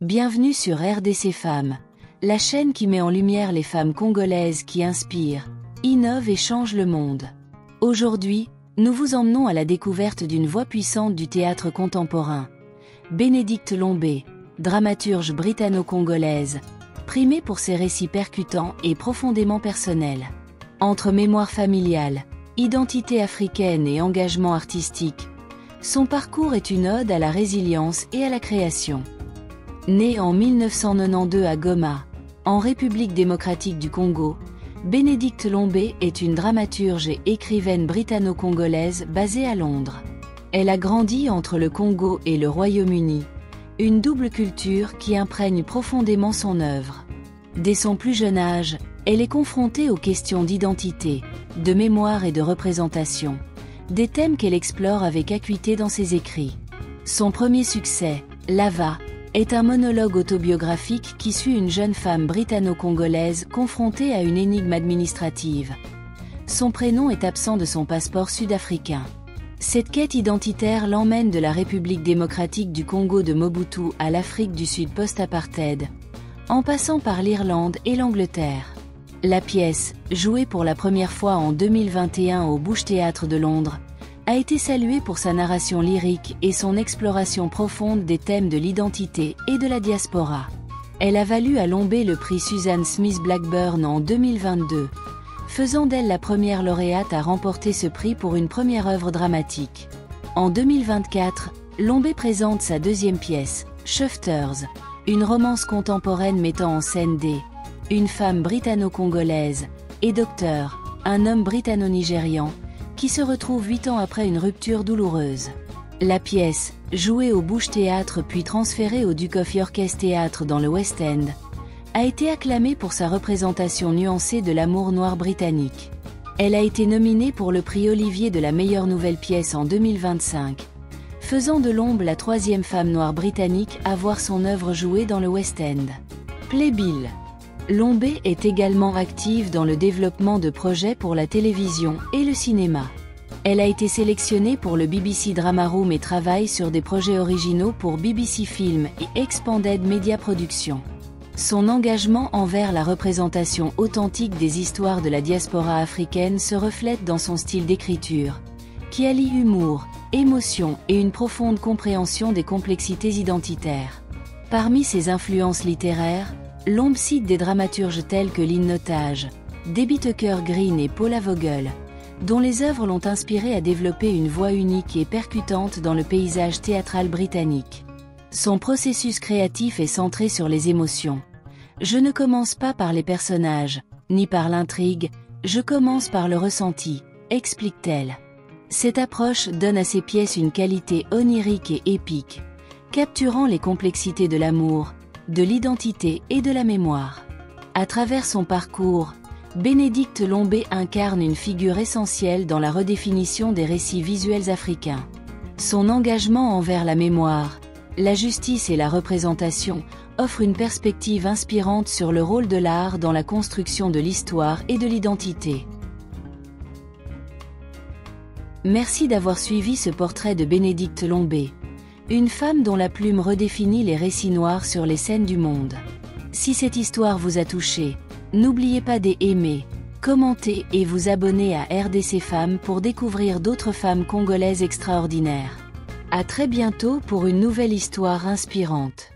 Bienvenue sur RDC Femmes, la chaîne qui met en lumière les femmes congolaises qui inspirent, innovent et changent le monde. Aujourd'hui, nous vous emmenons à la découverte d'une voix puissante du théâtre contemporain. Bénédicte Lombé, dramaturge britanno-congolaise, primée pour ses récits percutants et profondément personnels. Entre mémoire familiale, identité africaine et engagement artistique, son parcours est une ode à la résilience et à la création. Née en 1992 à Goma, en République démocratique du Congo, Bénédicte Lombé est une dramaturge et écrivaine britanno-congolaise basée à Londres. Elle a grandi entre le Congo et le Royaume-Uni, une double culture qui imprègne profondément son œuvre. Dès son plus jeune âge, elle est confrontée aux questions d'identité, de mémoire et de représentation, des thèmes qu'elle explore avec acuité dans ses écrits. Son premier succès, Lava, est un monologue autobiographique qui suit une jeune femme britanno-congolaise confrontée à une énigme administrative. Son prénom est absent de son passeport sud-africain. Cette quête identitaire l'emmène de la République démocratique du Congo de Mobutu à l'Afrique du Sud post-apartheid, en passant par l'Irlande et l'Angleterre. La pièce, jouée pour la première fois en 2021 au Bush Théâtre de Londres, a été saluée pour sa narration lyrique et son exploration profonde des thèmes de l'identité et de la diaspora. Elle a valu à Lombé le prix Suzanne Smith Blackburn en 2022, faisant d'elle la première lauréate à remporter ce prix pour une première œuvre dramatique. En 2024, Lombé présente sa deuxième pièce, Shufters, une romance contemporaine mettant en scène une femme britanno-congolaise, et Docteur, un homme britanno-nigérian, qui se retrouve 8 ans après une rupture douloureuse. La pièce, jouée au Bush Théâtre puis transférée au Duke of York's Théâtre dans le West End, a été acclamée pour sa représentation nuancée de l'amour noir britannique. Elle a été nominée pour le prix Olivier de la meilleure nouvelle pièce en 2025, faisant de Lombé la troisième femme noire britannique à voir son œuvre jouée dans le West End. Playbill. Lombé est également active dans le développement de projets pour la télévision et le cinéma. Elle a été sélectionnée pour le BBC Drama Room et travaille sur des projets originaux pour BBC Film et Expanded Media Productions. Son engagement envers la représentation authentique des histoires de la diaspora africaine se reflète dans son style d'écriture, qui allie humour, émotion et une profonde compréhension des complexités identitaires. Parmi ses influences littéraires, Lombé cite des dramaturges tels que Lynn Nottage, Debbie Tucker Green et Paula Vogel, dont les œuvres l'ont inspiré à développer une voix unique et percutante dans le paysage théâtral britannique. Son processus créatif est centré sur les émotions. « Je ne commence pas par les personnages, ni par l'intrigue, je commence par le ressenti », explique-t-elle. Cette approche donne à ses pièces une qualité onirique et épique, capturant les complexités de l'amour, de l'identité et de la mémoire. À travers son parcours, Bénédicte Lombé incarne une figure essentielle dans la redéfinition des récits visuels africains. Son engagement envers la mémoire, la justice et la représentation offre une perspective inspirante sur le rôle de l'art dans la construction de l'histoire et de l'identité. Merci d'avoir suivi ce portrait de Bénédicte Lombé, une femme dont la plume redéfinit les récits noirs sur les scènes du monde. Si cette histoire vous a touché, n'oubliez pas d'aimer, commenter et vous abonner à RDC Femmes pour découvrir d'autres femmes congolaises extraordinaires. À très bientôt pour une nouvelle histoire inspirante.